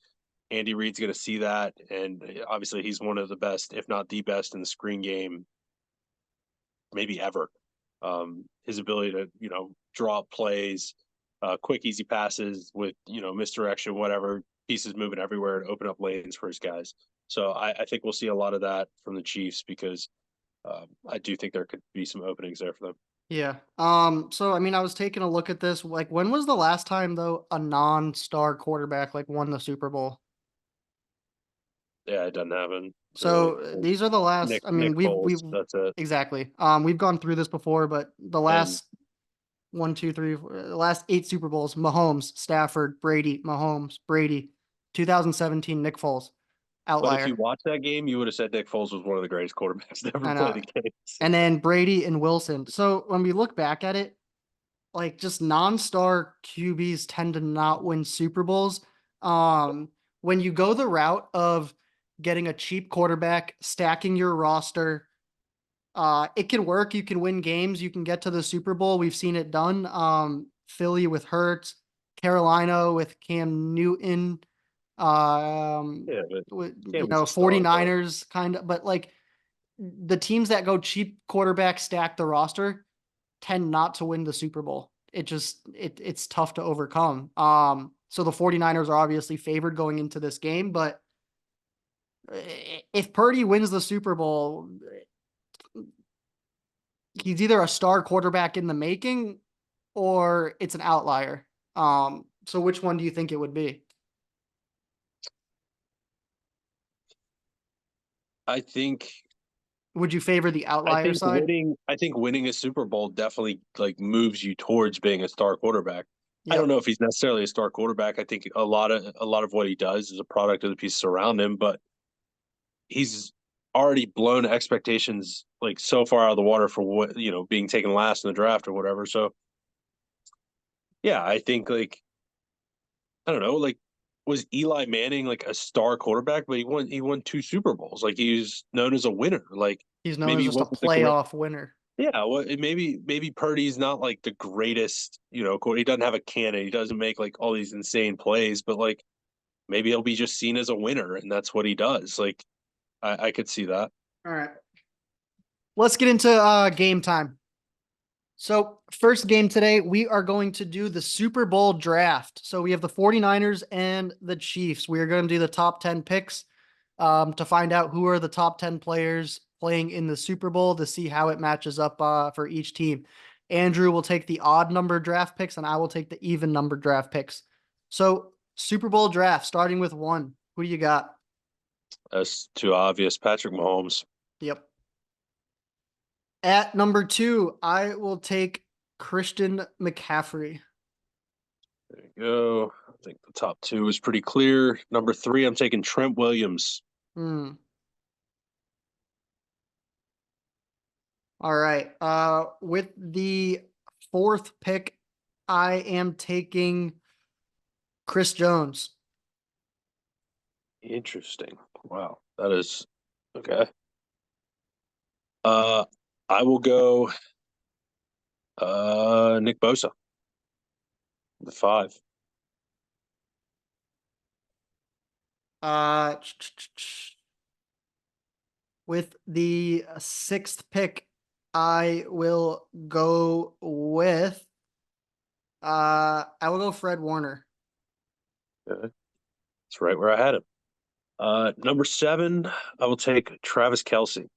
Speaker 2: Andy Reid's going to see that. And obviously, he's one of the best, if not the best, in the screen game, maybe ever. His ability to, draw up plays, quick, easy passes with, misdirection, whatever, pieces moving everywhere to open up lanes for his guys. So I think we'll see a lot of that from the Chiefs because I do think there could be some openings there for them.
Speaker 1: yeah. So I mean, I was taking a look at this. Like, when was the last time though a non-star quarterback like won the Super Bowl?
Speaker 2: Yeah, it doesn't happen really.
Speaker 1: So these are the last. I mean,
Speaker 2: Nick
Speaker 1: we've
Speaker 2: Foles, that's it.
Speaker 1: exactly. We've gone through this before, but the
Speaker 2: And
Speaker 1: last one, two, three, the last 8 Super Bowls: Mahomes, Stafford, Brady, Mahomes, Brady. 2017, Nick Foles,
Speaker 2: but if you
Speaker 1: outlier.
Speaker 2: watch that game, you would have said Nick Foles was one of the greatest quarterbacks to ever
Speaker 1: I
Speaker 2: play
Speaker 1: know.
Speaker 2: the game.
Speaker 1: And then Brady and Wilson. So when we look back at it, like just non-star QBs tend to not win Super Bowls. When you go the route of getting a cheap quarterback, stacking your roster, It can work. You can win games. You can get to the Super Bowl. We've seen it done. Philly with Hurts, Carolina with Cam Newton,
Speaker 2: Yeah, but
Speaker 1: with,
Speaker 2: Cam was a star, but
Speaker 1: 49ers kind of, but like the teams that go cheap quarterback stack the roster tend not to win the Super Bowl. It's tough to overcome. So the 49ers are obviously favored going into this game, but if Purdy wins the Super Bowl, he's either a star quarterback in the making or it's an outlier. So which one do you think it would be?
Speaker 2: I think
Speaker 1: Would you favor the
Speaker 2: I
Speaker 1: outlier
Speaker 2: think
Speaker 1: side?
Speaker 2: winning a Super Bowl definitely like moves you towards being a star quarterback. I don't
Speaker 1: Yep.
Speaker 2: know if he's necessarily a star quarterback. I think a lot of what he does is a product of the pieces around him, but he's already blown expectations like so far out of the water for what, being taken last in the draft or whatever. So yeah, I think like I don't know, like was Eli Manning like a star quarterback, but he won two Super Bowls. Like he's known as a winner. Like
Speaker 1: He's known
Speaker 2: maybe
Speaker 1: as
Speaker 2: he
Speaker 1: just a
Speaker 2: wasn't the great.
Speaker 1: playoff winner.
Speaker 2: Yeah, well, maybe Purdy's not like the greatest, he doesn't have a cannon. He doesn't make like all these insane plays, but like maybe he'll be just seen as a winner, and that's what he does. Like I could see that.
Speaker 1: All right. Let's get into game time. So, first game today, we are going to do the Super Bowl draft. So, we have the 49ers and the Chiefs. We are going to do the top 10 picks to find out who are the top 10 players playing in the Super Bowl to see how it matches up for each team. Andrew will take the odd number draft picks, and I will take the even number draft picks. So, Super Bowl draft, starting with one. Who do you got?
Speaker 2: That's too obvious. Patrick Mahomes.
Speaker 1: Yep. At number two, I will take Christian McCaffrey.
Speaker 2: There you go. I think the top two is pretty clear. Number three, I'm taking Trent Williams.
Speaker 1: Hmm. All right. With the fourth pick, I am taking Chris Jones.
Speaker 2: Interesting. Wow, that is okay. Uh, I will go Nick Bosa, the five.
Speaker 1: Uh, with the sixth pick, I will go with I will go Fred Warner.
Speaker 2: Okay. That's right where I had him. Number seven, I will take Travis Kelsey.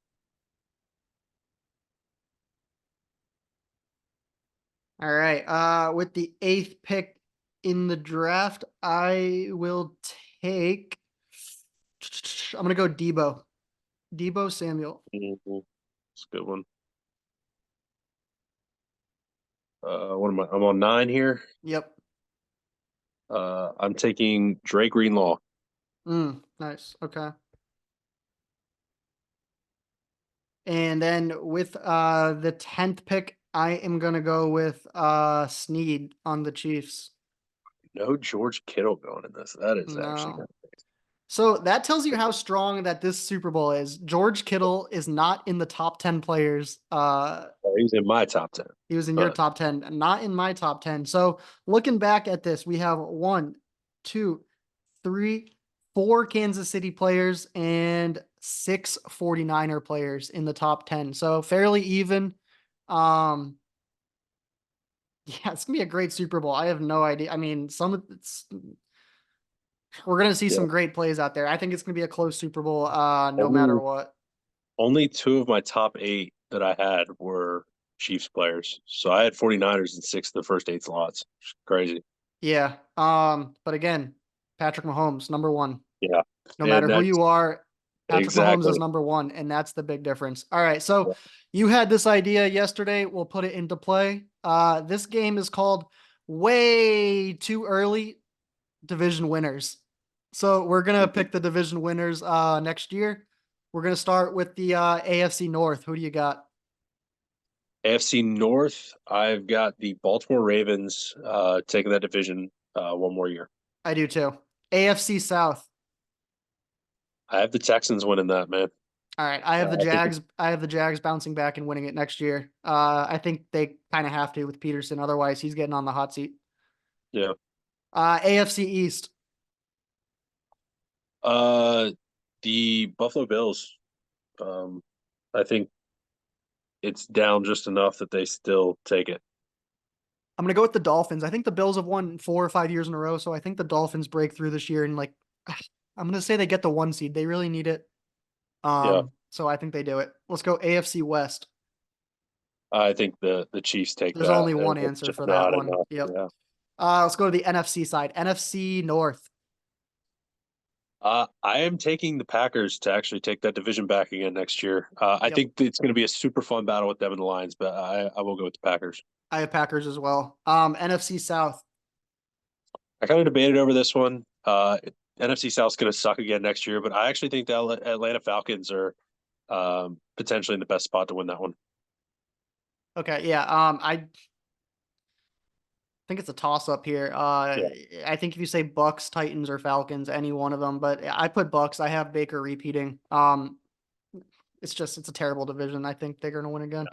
Speaker 1: All right. With the eighth pick in the draft, I will take. I'm gonna go Debo. Debo Samuel.
Speaker 2: Mhm. That's a good one. What am I? I'm on nine here.
Speaker 1: Yep.
Speaker 2: I'm taking Drake Greenlaw.
Speaker 1: Nice. Okay. And then with the 10th pick, I am gonna go with Sneed on the Chiefs.
Speaker 2: No George Kittle going in this. That is actually
Speaker 1: No. So that tells you how strong that this Super Bowl is. George Kittle is not in the top 10 players.
Speaker 2: he's in my top 10.
Speaker 1: He was in your
Speaker 2: But
Speaker 1: top 10, not in my top 10. So looking back at this, we have one, two, three, four Kansas City players and six 49er players in the top 10. So fairly even. Um, yeah, it's gonna be a great Super Bowl. I have no idea. I mean, some of it's we're gonna see
Speaker 2: yeah,
Speaker 1: some great plays out there. I think it's gonna be a close Super Bowl, no matter
Speaker 2: only
Speaker 1: what.
Speaker 2: only two of my top eight that I had were Chiefs players. So I had 49ers in six of the first eight slots. Crazy.
Speaker 1: Yeah. But again, Patrick Mahomes, number one.
Speaker 2: Yeah.
Speaker 1: No matter
Speaker 2: And
Speaker 1: who
Speaker 2: that's
Speaker 1: you are, Patrick Mahomes is
Speaker 2: exactly.
Speaker 1: number one, and that's the big difference. All right, so you had this idea yesterday. We'll put it into play. This game is called Way Too Early Division Winners. So we're gonna pick the division winners next year. We're gonna start with the AFC North. Who do you got?
Speaker 2: AFC North, I've got the Baltimore Ravens taking that division one more year.
Speaker 1: I do too. AFC South.
Speaker 2: I have the Texans winning that, man.
Speaker 1: All right. I have the
Speaker 2: I think
Speaker 1: Jags. I have the Jags bouncing back and winning it next year. I think they kind of have to with Peterson. Otherwise, he's getting on the hot seat.
Speaker 2: yeah.
Speaker 1: AFC East.
Speaker 2: Uh, the Buffalo Bills. I think it's down just enough that they still take it.
Speaker 1: I'm gonna go with the Dolphins. I think the Bills have won 4 or 5 years in a row, so I think the Dolphins break through this year and like I'm gonna say they get the 1 seed. They really need it.
Speaker 2: Yeah,
Speaker 1: So I think they do it. Let's go AFC West.
Speaker 2: I think the Chiefs take
Speaker 1: There's
Speaker 2: that.
Speaker 1: only one
Speaker 2: It's
Speaker 1: answer
Speaker 2: just
Speaker 1: for that
Speaker 2: not
Speaker 1: one.
Speaker 2: enough.
Speaker 1: Yep.
Speaker 2: Yeah.
Speaker 1: Let's go to the NFC side. NFC North.
Speaker 2: I am taking the Packers to actually take that division back again next year. I
Speaker 1: Yep.
Speaker 2: think it's going to be a super fun battle with them and the Lions, but I will go with the Packers.
Speaker 1: I have Packers as well. NFC South.
Speaker 2: I kind of debated over this one. NFC South's going to suck again next year, but I actually think the Atlanta Falcons are potentially in the best spot to win that one.
Speaker 1: Okay, yeah. I think it's a toss up here.
Speaker 2: Yeah,
Speaker 1: I think if you say Bucks, Titans, or Falcons, any one of them, but I put Bucks. I have Baker repeating. It's a terrible division. I think they're gonna win again.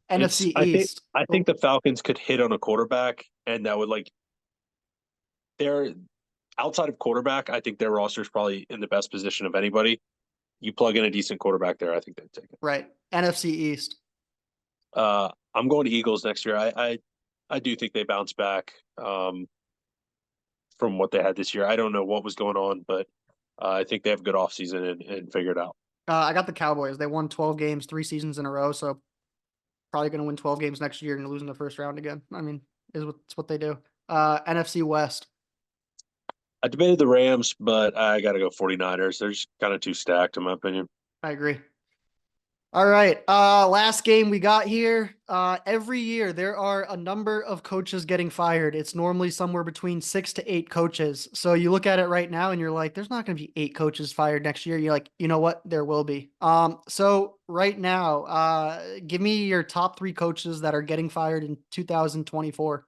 Speaker 2: it's
Speaker 1: NFC East.
Speaker 2: I think the Falcons could hit on a quarterback, and that would like they're outside of quarterback. I think their roster is probably in the best position of anybody. You plug in a decent quarterback there, I think they'd take it.
Speaker 1: Right. NFC East.
Speaker 2: I'm going to Eagles next year. I do think they bounce back from what they had this year. I don't know what was going on, but I think they have a good offseason and figure it out.
Speaker 1: I got the Cowboys. They won 12 games, 3 seasons in a row, so probably gonna win 12 games next year and lose in the first round again. I mean, it's what they do. NFC West.
Speaker 2: I debated the Rams, but I got to go 49ers. They're just kind of too stacked, in my opinion.
Speaker 1: I agree. All right. Last game we got here. Every year there are a number of coaches getting fired. It's normally somewhere between 6 to 8 coaches. So you look at it right now and you're like, there's not going to be 8 coaches fired next year. You're like, you know what? There will be. So right now, give me your top 3 coaches that are getting fired in 2024.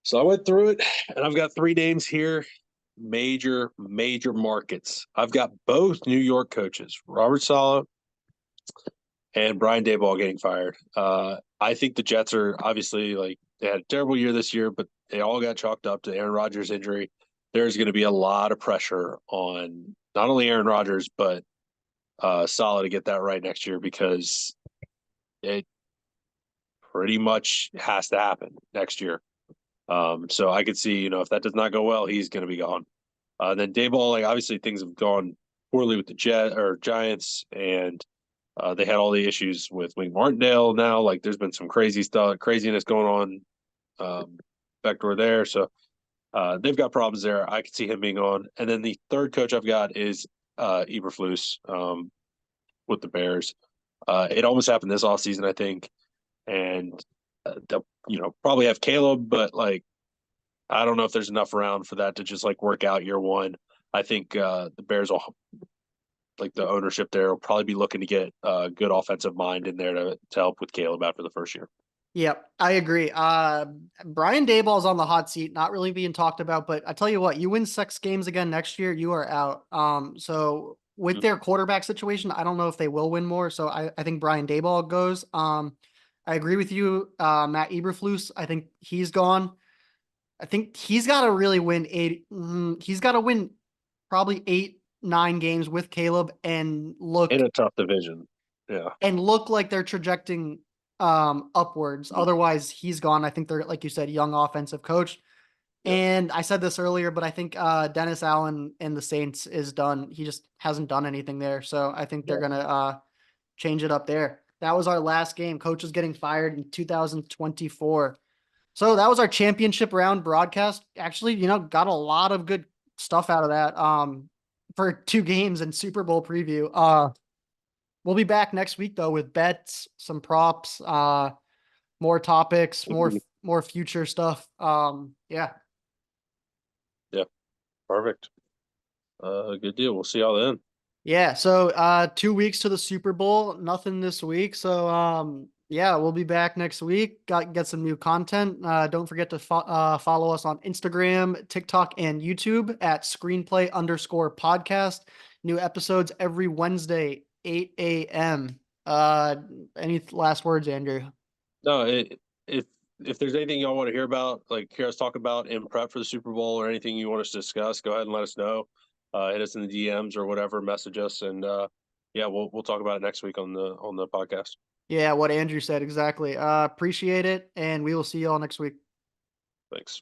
Speaker 2: So I went through it, and I've got 3 names here. Major markets. I've got both New York coaches, Robert Saleh and Brian Daboll, getting fired. I think the Jets are obviously like they had a terrible year this year, but they all got chalked up to Aaron Rodgers' injury. There's going to be a lot of pressure on not only Aaron Rodgers but Saleh to get that right next year because it pretty much has to happen next year. So I could see, if that does not go well, he's going to be gone. Then Daboll, like obviously things have gone poorly with the Giants, and they had all the issues with Wink Martindale now. Like there's been some craziness going on backdoor there. So they've got problems there. I could see him being on. And then the third coach I've got is Eberflus with the Bears. It almost happened this offseason, I think. And they'll, probably have Caleb, but like, I don't know if there's enough around for that to just like work out year one. I think the Bears will, like the ownership there, will probably be looking to get a good offensive mind in there to help with Caleb after the first year.
Speaker 1: Yep, I agree. Brian Daboll's on the hot seat, not really being talked about, but I tell you what, you win 6 games again next year, you are out. So with their quarterback situation, I don't know if they will win more. So I think Brian Daboll goes. I agree with you, Matt Eberflus. I think he's gone. I think he's got to really win 8. He's got to win probably 8, 9 games with Caleb and
Speaker 2: In a tough division. Yeah.
Speaker 1: look like they're trajecting upwards. Otherwise, he's gone. I think they're, like you said, young offensive coach.
Speaker 2: Yeah.
Speaker 1: And I said this earlier, but I think Dennis Allen and the Saints is done. He just hasn't done anything there. So I think they're gonna change it up there. That was our last game. Coach is getting fired in 2024. So that was our championship round broadcast. Actually, got a lot of good stuff out of that. For 2 games and Super Bowl preview. We'll be back next week though with bets, some props, more topics, more future stuff. Yeah.
Speaker 2: Yeah. Perfect. Good deal. We'll see y'all then.
Speaker 1: Yeah. So 2 weeks to the Super Bowl. Nothing this week. So yeah, we'll be back next week. Get some new content. Don't forget to follow us on Instagram, TikTok, and YouTube at screenplay_podcast. New episodes every Wednesday 8 a.m. Any last words, Andrew?
Speaker 2: No, if there's anything y'all want to hear about, like hear us talk about in prep for the Super Bowl or anything you want us to discuss, go ahead and let us know. Hit us in the DMs or whatever, message us, and yeah, we'll talk about it next week on the podcast.
Speaker 1: Yeah, what Andrew said exactly. Appreciate it, and we will see you all next week.
Speaker 2: Thanks.